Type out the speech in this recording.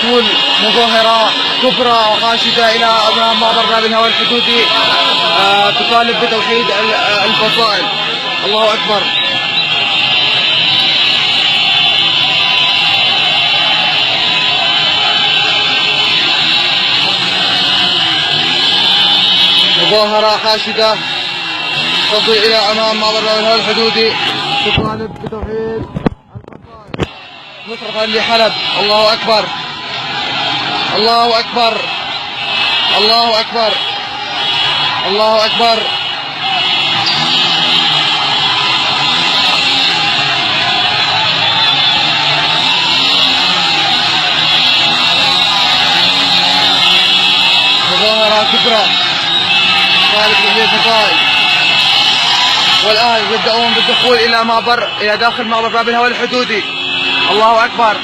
وصول مظاهرة كبرى وخاشدة إلى أمام معبر باب الهوى الحدودي تطالب بتوحيد الفصائل. الله أكبر. مظاهرة خاشدة تصل إلى أمام معبر باب الهوى الحدودي تطالب بتوحيد الفصائل نصرة لحلب. الله أكبر. الله أكبر. الله أكبر. الله أكبر. مظاهرة كبرى طالب تحرير الفصائل، والآن يبدأون بالدخول إلى داخل معبر باب الهوى الحدودي. الله أكبر.